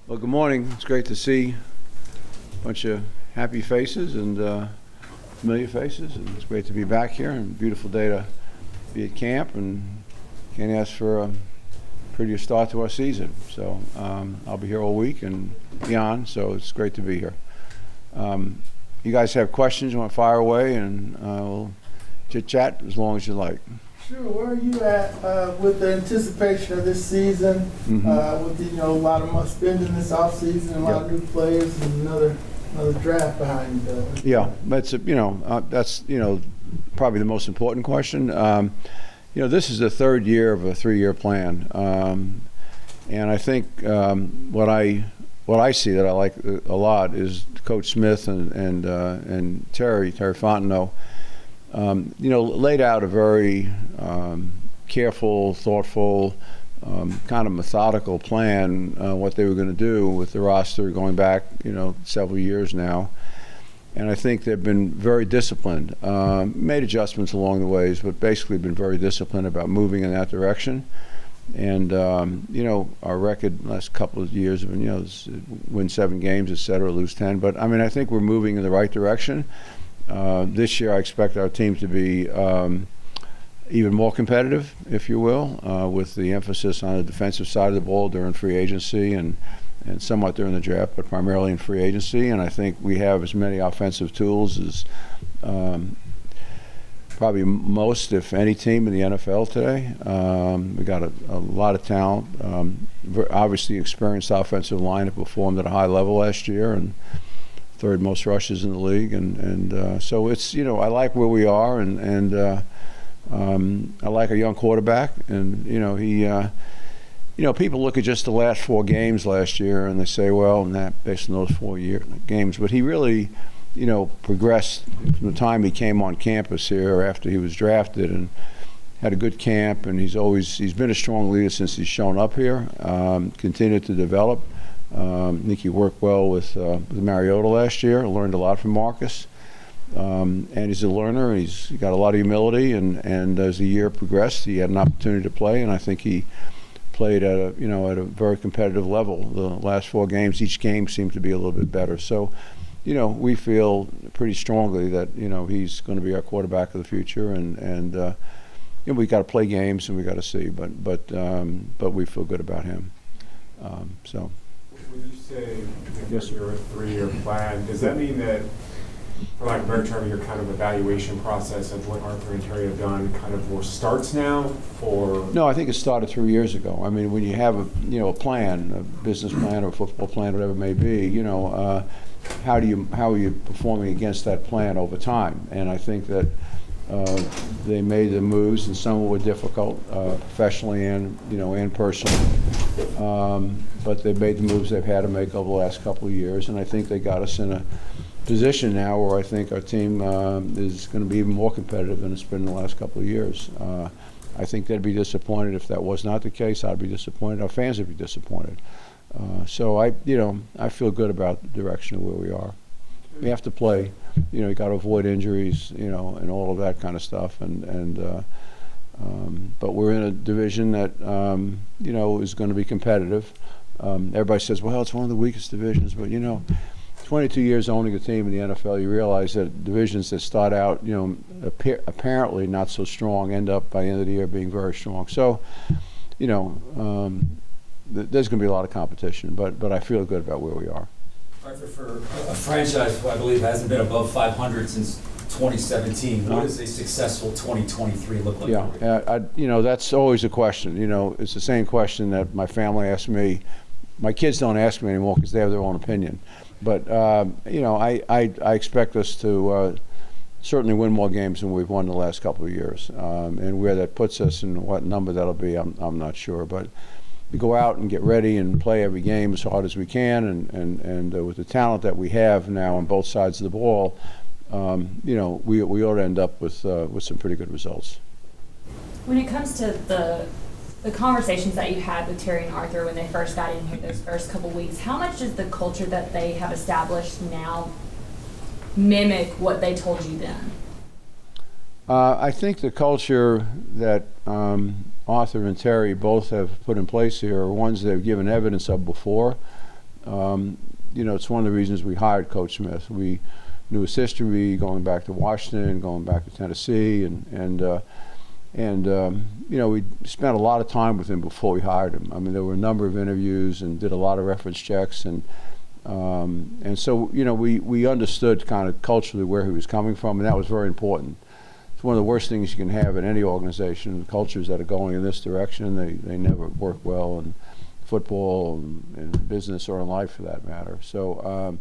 Well, good morning. It's great to see a bunch of happy faces and familiar faces, and it's great to be back here. And a beautiful day to be at camp, and can't ask for a prettier start to our season. So I'll be here all week and beyond. So it's great to be here. You guys have questions? You want to fire away, and we'll chit chat as long as you like. Sure. Where are you at with the anticipation of this season? With a lot of spending this offseason, a lot of new players, and another draft behind you. Yeah, that's that's probably the most important question. This is the third year of a 3-year plan, and I think what I see that I like a lot is Coach Smith and Terry Fontenot. Laid out a very careful, thoughtful, kind of methodical plan, what they were going to do with the roster going back, several years now. And I think they've been very disciplined, made adjustments along the ways, but basically been very disciplined about moving in that direction. And, our record last couple of years have been, win 7 games, et cetera, lose 10. But, I think we're moving in the right direction. This year I expect our team to be even more competitive, if you will, with the emphasis on the defensive side of the ball during free agency and somewhat during the draft, but primarily in free agency. And I think we have as many offensive tools as probably most, if any, team in the NFL today. We got a lot of talent. Obviously, experienced offensive line that performed at a high level last year, and third most rushes in the league, and so it's I like where we are, and I like a young quarterback, and he people look at just the last 4 games last year and they say, well, based on those 4 games, but he really progressed from the time he came on campus here after he was drafted and had a good camp, and he's been a strong leader since he's shown up here, continued to develop. I think he worked well with Mariota last year. Learned a lot from Marcus, and he's a learner. He's got a lot of humility, and as the year progressed, he had an opportunity to play, and I think he played at a very competitive level. The last 4 games, each game seemed to be a little bit better. So, we feel pretty strongly that he's going to be our quarterback of the future, and we got to play games and we got to see, but we feel good about him. So. When you say that you're a 3-year plan, does that mean that, for lack of a better term, your kind of evaluation process of what Arthur and Terry have done kind of more starts now, or? No, I think it started 3 years ago. When you have a plan, a business plan or a football plan, whatever it may be, how are you performing against that plan over time? And I think that they made the moves, and some were difficult, professionally and personally. But they've made the moves they've had to make over the last couple of years, and I think they got us in a position now where I think our team is going to be even more competitive than it's been in the last couple of years. I think they'd be disappointed if that was not the case. I'd be disappointed. Our fans would be disappointed. So I feel good about the direction of where we are. We have to play. You got to avoid injuries, and all of that kind of stuff. But we're in a division that is going to be competitive. Everybody says, well, it's one of the weakest divisions, but 22 years owning a team in the NFL, you realize that divisions that start out, apparently not so strong, end up by the end of the year being very strong. So, there's going to be a lot of competition, but I feel good about where we are. Arthur, for a franchise who I believe hasn't been above 500 since 2017, what does a successful 2023 look like? Yeah, that's always a question. It's the same question that my family asks me. My kids don't ask me anymore because they have their own opinion. But I expect us to certainly win more games than we've won the last couple of years. And where that puts us and what number that'll be, I'm not sure. But we go out and get ready and play every game as hard as we can, and with the talent that we have now on both sides of the ball, we ought to end up with some pretty good results. When it comes to the conversations that you had with Terry and Arthur when they first got in here those first couple weeks, how much does the culture that they have established now mimic what they told you then? I think the culture that Arthur and Terry both have put in place here are ones they've given evidence of before. It's one of the reasons we hired Coach Smith. We knew his history, going back to Washington, going back to Tennessee, and we spent a lot of time with him before we hired him. I mean, there were a number of interviews and did a lot of reference checks, and so we understood kind of culturally where he was coming from, and that was very important. It's one of the worst things you can have in any organization. Cultures that are going in this direction, they never work well in football and in business or in life for that matter. So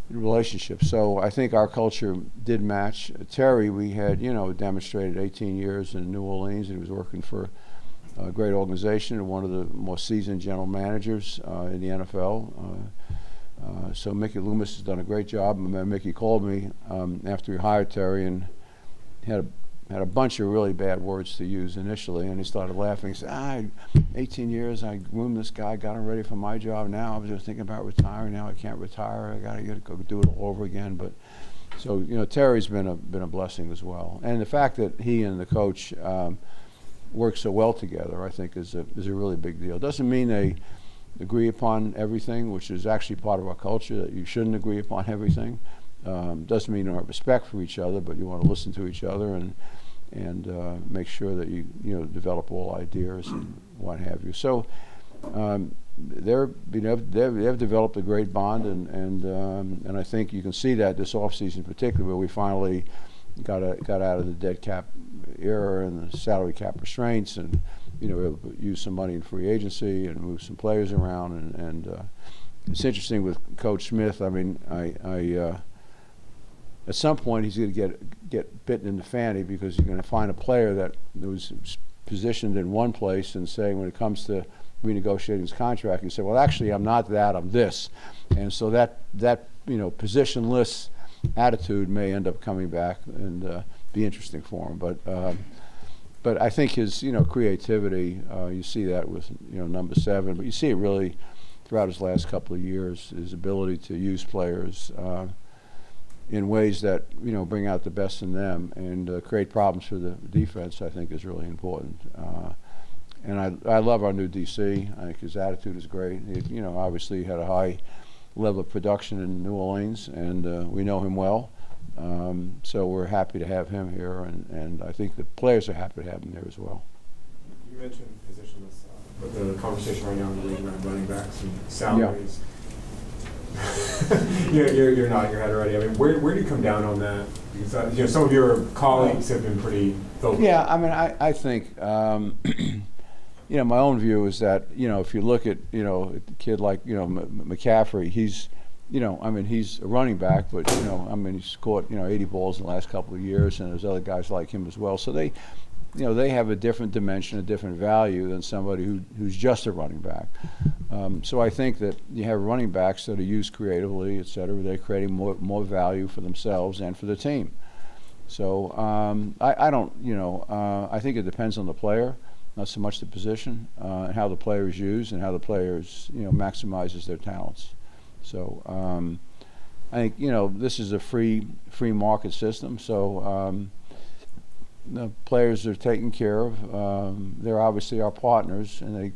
relationships. So I think our culture did match. Terry, we had demonstrated 18 years in New Orleans. He was working for a great organization and one of the more seasoned general managers in the NFL. So Mickey Loomis has done a great job. I remember Mickey called me after we hired Terry and had a bunch of really bad words to use initially, and he started laughing. He said, 18 years, I groomed this guy, got him ready for my job. Now I was just thinking about retiring. Now I can't retire. I got to go do it all over again. But so Terry's been a blessing as well, and the fact that he and the coach work so well together, I think, is a really big deal. Doesn't mean they agree upon everything, which is actually part of our culture, that you shouldn't agree upon everything. Doesn't mean you don't have respect for each other, but you want to listen to each other and make sure that you develop all ideas and what have you. So they've developed a great bond, and I think you can see that this offseason in particular, where we finally got out of the dead cap era and the salary cap restraints, and we were able to use some money in free agency and move some players around, and it's interesting with Coach Smith. I mean, I at some point he's going to get bitten in the fanny, because you're going to find a player that was positioned in one place and say, when it comes to renegotiating his contract, you say, well, actually, I'm not that, I'm this. And so that positionless attitude may end up coming back and be interesting for him. But I think his creativity, you see that with number 7, but you see it really throughout his last couple of years, his ability to use players in ways that bring out the best in them and create problems for the defense, I think, is really important. And I love our new DC. I think his attitude is great. He, obviously had a high level of production in New Orleans, and we know him well. So we're happy to have him here, and I think the players are happy to have him there as well. You mentioned positionless, but the conversation right now in the league around running backs and salaries. Yeah. You're nodding your head already. I mean, where do you come down on that? Because some of your colleagues have been pretty vocal. Yeah, I mean, I think my own view is that if you look at a kid like McCaffrey, he's he's a running back, but he's caught 80 balls in the last couple of years, and there's other guys like him as well. So they have a different dimension, a different value than somebody who's just a running back. So I think that you have running backs that are used creatively, et cetera. They're creating more value for themselves and for the team. So I don't, I think it depends on the player, not so much the position, and how the player is used and how the players, maximizes their talents. So I think, this is a free market system. So the players are taken care of. They're obviously our partners, and they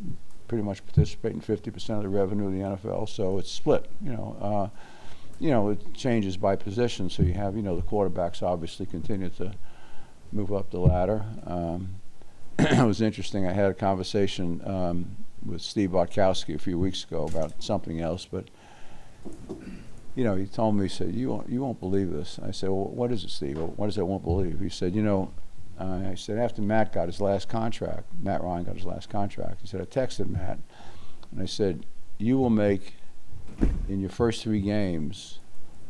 pretty much participate in 50% of the revenue of the NFL. So it's split. It changes by position. So you have, the quarterbacks obviously continue to move up the ladder. It was interesting. I had a conversation with Steve Bartkowski a few weeks ago about something else, but he told me, he said, you won't believe this. I said, well, what is it, Steve? What is it I won't believe? He said, I said, after Matt got his last contract, Matt Ryan got his last contract, he said, I texted Matt, and I said, you will make, in your first 3 games,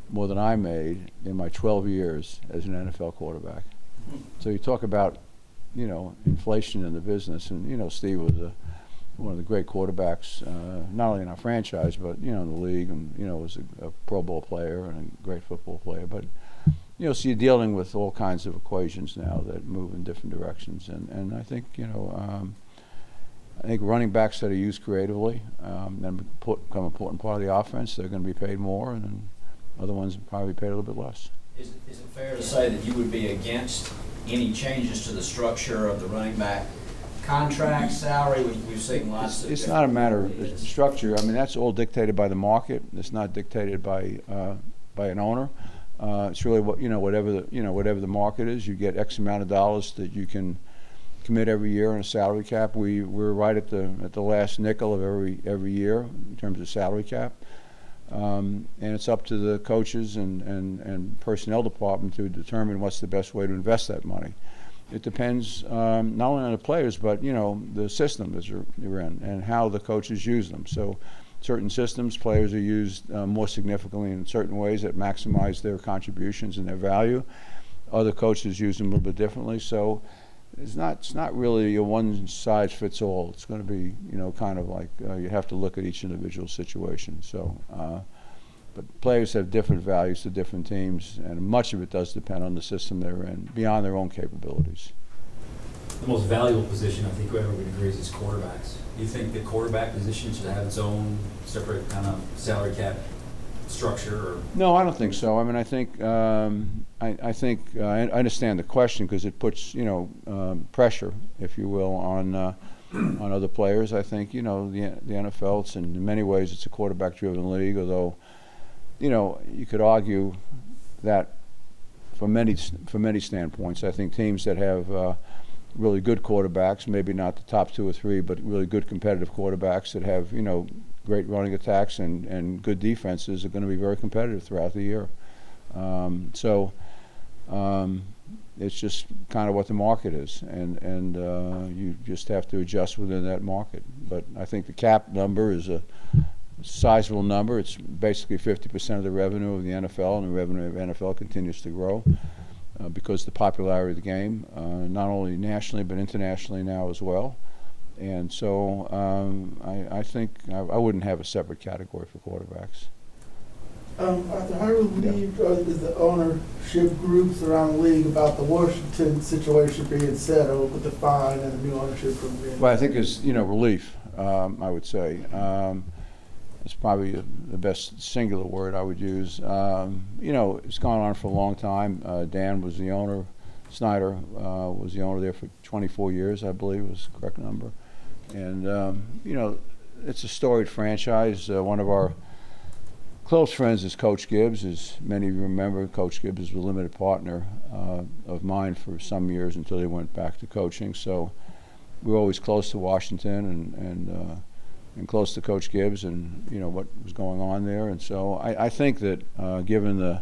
more than I made in my 12 years as an NFL quarterback. So you talk about, inflation in the business, and, Steve was one of the great quarterbacks, not only in our franchise, but, in the league, and, was a Pro Bowl player and a great football player. But so you're dealing with all kinds of equations now that move in different directions, and I think I think running backs that are used creatively and become an important part of the offense, they're going to be paid more, and then other ones probably paid a little bit less. Is it fair to say that you would be against any changes to the structure of the running back contract, salary? We've seen lots of. It's not a matter of structure. I mean, that's all dictated by the market. It's not dictated by an owner. It's really whatever the market is. You get X amount of dollars that you can commit every year in a salary cap. We're right at the last nickel of every year in terms of salary cap, and it's up to the coaches and personnel department to determine what's the best way to invest that money. It depends not only on the players, but the system that you're in and how the coaches use them. So certain systems, players are used more significantly in certain ways that maximize their contributions and their value. Other coaches use them a little bit differently. So it's not really a one size fits all. It's going to be kind of like you have to look at each individual situation. So. But players have different values to different teams, and much of it does depend on the system they're in, beyond their own capabilities. The most valuable position, I think everybody agrees, is quarterbacks. Do you think the quarterback position should have its own separate kind of salary cap structure? Or? No, I don't think so. I mean, I think I understand the question because it puts pressure, if you will, on other players. I think the NFL, it's in many ways it's a quarterback-driven league, although. You could argue that from many standpoints, I think teams that have really good quarterbacks, maybe not the top 2 or 3, but really good competitive quarterbacks that have, great running attacks and good defenses are going to be very competitive throughout the year. It's just kind of what the market is, and you just have to adjust within that market. But I think the cap number is a sizable number. It's basically 50% of the revenue of the NFL, and the revenue of the NFL continues to grow because of the popularity of the game, not only nationally but internationally now as well. And so I think I wouldn't have a separate category for quarterbacks. Arthur, how relieved is the ownership groups around the league about the Washington situation being settled with the fine and the new ownership from the Well, I think it's relief. I would say. It's probably the best singular word I would use. It's gone on for a long time. Dan was the owner. Snyder was the owner there for 24 years, I believe was the correct number. And, it's a storied franchise. One of our close friends is Coach Gibbs. As many of you remember, Coach Gibbs was a limited partner of mine for some years until he went back to coaching. So we were always close to Washington and close to Coach Gibbs and what was going on there. And so I think that given the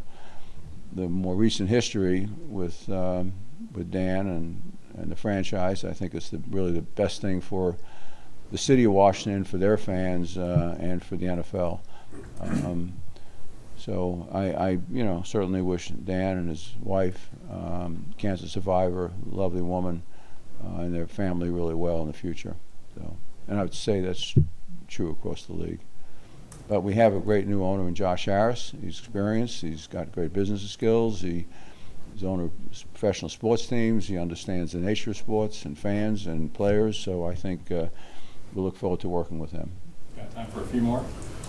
more recent history with Dan and the franchise, I think it's really the best thing for the city of Washington, for their fans, and for the NFL. So I certainly wish Dan and his wife, cancer survivor, lovely woman, and their family really well in the future. So, and I would say that's true across the league. But we have a great new owner in Josh Harris. He's experienced. He's got great business skills. He's owner of professional sports teams. He understands the nature of sports and fans and players. So I think we look forward to working with him. Got time for a few more?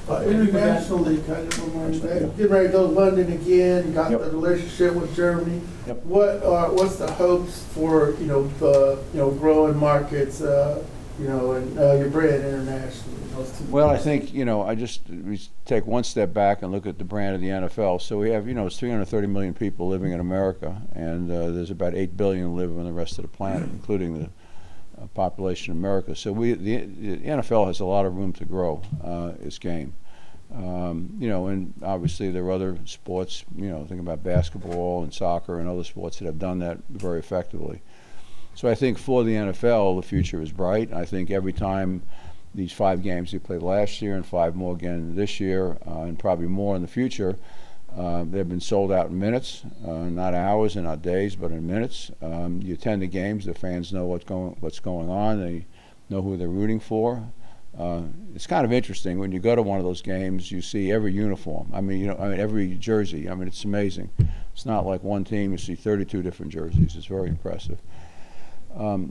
Internationally, kind of getting ready to go to London again. You got the relationship with Germany. Yep. What's the hopes for growing markets? And your brand internationally. Well, I think we take one step back and look at the brand of the NFL. So we have it's 330 million people living in America, and there's about 8 billion live on the rest of the planet, including the population of America. So the NFL has a lot of room to grow its game. And obviously there are other sports. Think about basketball and soccer and other sports that have done that very effectively. So I think for the NFL, the future is bright. I think every time these 5 games we played last year and 5 more again this year, and probably more in the future, they've been sold out in minutes, not hours and not days, but in minutes. You attend the games, the fans know what's going on. They know who they're rooting for. It's kind of interesting when you go to one of those games. You see every uniform. Every jersey. It's amazing. It's not like one team. You see 32 different jerseys. It's very impressive.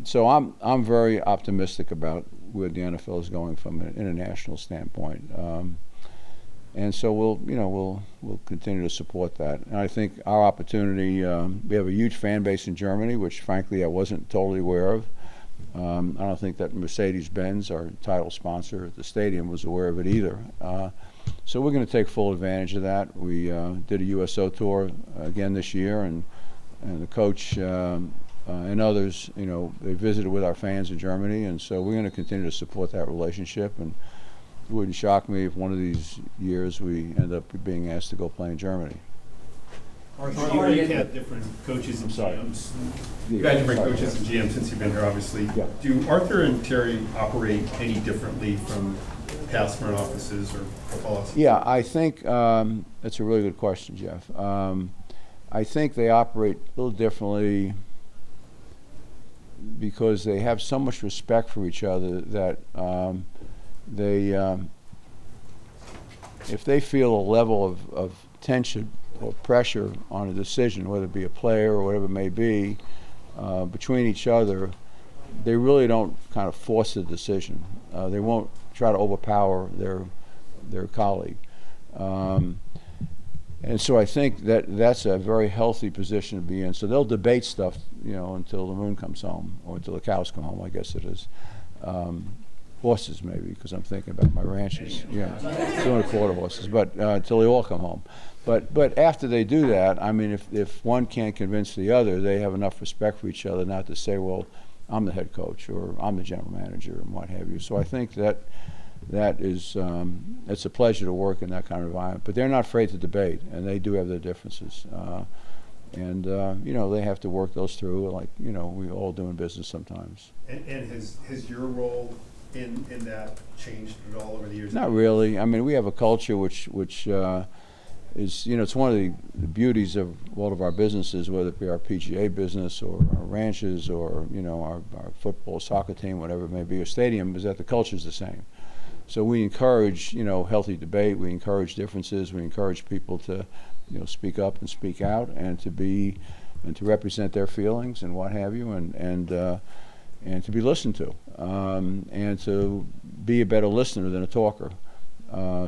So I'm very optimistic about where the NFL is going from an international standpoint, and so we'll continue to support that. And I think our opportunity, we have a huge fan base in Germany, which frankly I wasn't totally aware of. I don't think that Mercedes-Benz, our title sponsor at the stadium, was aware of it either. So we're going to take full advantage of that. We did a USO tour again this year, and the coach and others, they visited with our fans in Germany, and so we're going to continue to support that relationship. And it wouldn't shock me if one of these years we end up being asked to go play in Germany. You've had different coaches and GMs. You've had different coaches and GMs since you've been here, obviously. Yeah. Do Arthur and Terry operate any differently from past front offices or football? Yeah, I think that's a really good question, Jeff. I think they operate a little differently because they have so much respect for each other that if they feel a level of tension or pressure on a decision, whether it be a player or whatever it may be, between each other, they really don't kind of force a decision. They won't try to overpower their colleague. And so I think that's a very healthy position to be in. So they'll debate stuff, until the moon comes home, or until the cows come home, I guess it is. Horses maybe, because I'm thinking about my ranches. Yeah, 2.25 horses, but until they all come home. But after they do that, I mean, if one can't convince the other, they have enough respect for each other not to say, well, I'm the head coach or I'm the general manager and what have you. So I think that is it's a pleasure to work in that kind of environment. But they're not afraid to debate, and they do have their differences. And they have to work those through, like we all do in business sometimes. And has your role in that changed at all over the years? Not really. I mean, we have a culture which is, it's one of the beauties of all of our businesses, whether it be our PGA business or our ranches or our football, soccer team, whatever it may be, or stadium, is that the culture is the same. So we encourage healthy debate. We encourage differences. We encourage people to speak up and speak out, and to represent their feelings and what have you, and to be listened to, and to be a better listener than a talker.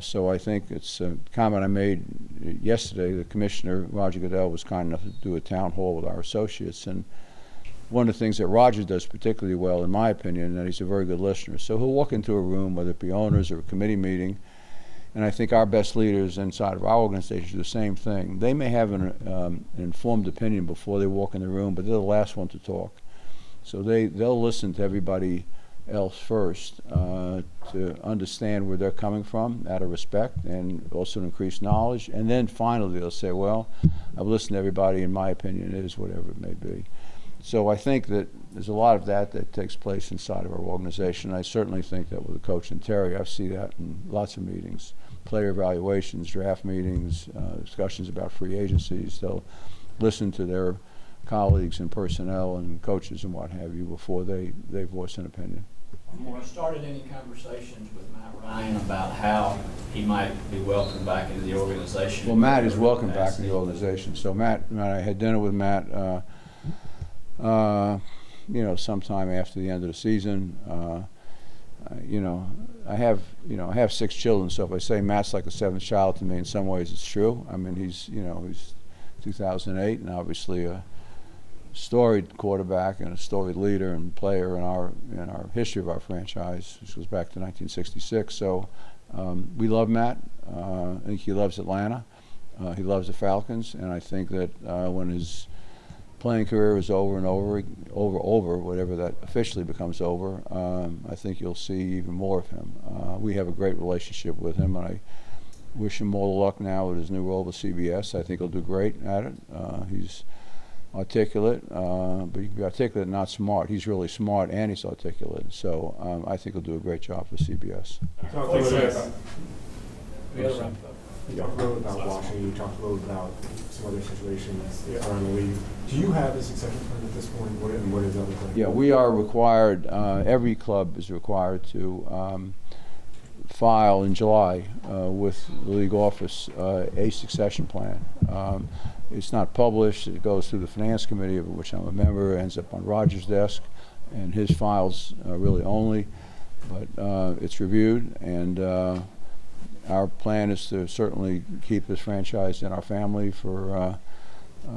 So I think it's a comment I made yesterday. The commissioner, Roger Goodell, was kind enough to do a town hall with our associates, and one of the things that Roger does particularly well, in my opinion, that he's a very good listener. So he'll walk into a room, whether it be owners or a committee meeting, and I think our best leaders inside of our organization do the same thing. They may have an informed opinion before they walk in the room, but they're the last one to talk. So they'll listen to everybody else first to understand where they're coming from out of respect, and also to increase knowledge. And then finally they'll say, well, I've listened to everybody, and my opinion is whatever it may be. So I think that there's a lot of that takes place inside of our organization. I certainly think that with the coach and Terry, I see that in lots of meetings, player evaluations, draft meetings, discussions about free agencies. They'll listen to their colleagues and personnel and coaches and what have you before they voice an opinion. Have you started any conversations with Matt Ryan about how he might be welcomed back into the organization? Well, Matt is welcome back in the organization. So Matt, I had dinner with Matt sometime after the end of the season. I have 6 children, so if I say Matt's like the 7th child to me, in some ways it's true. I mean, he's 2008, and obviously a storied quarterback and a storied leader and player in our history of our franchise, which goes back to 1966. So we love Matt. I think he loves Atlanta. He loves the Falcons, and I think that when his playing career is over and over, whatever that officially becomes over, I think you'll see even more of him. We have a great relationship with him, and I wish him more luck now with his new role with CBS. I think he'll do great at it. He's articulate, but you can be articulate and not smart. He's really smart, and he's articulate. So I think he'll do a great job for CBS. Talk a little bit about Washington. You talked a little about some other situations around the league. Do you have a succession plan at this point? What is other things? Yeah, we are required. Every club is required to file in July with the league office a succession plan. It's not published. It goes through the finance committee, of which I'm a member. Ends up on Roger's desk, and his files really only. But it's reviewed, and our plan is to certainly keep this franchise in our family for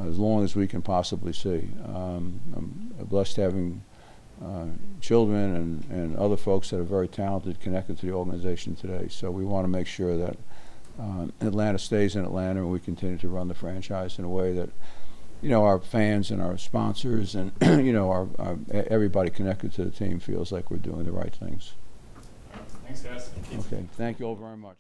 as long as we can possibly see. I'm blessed having children and other folks that are very talented connected to the organization today. So we want to make sure that Atlanta stays in Atlanta, and we continue to run the franchise in a way that, you know, our fans and our sponsors and you know, our everybody connected to the team feels like we're doing the right things. Thanks, guys. Okay, thank you all very much.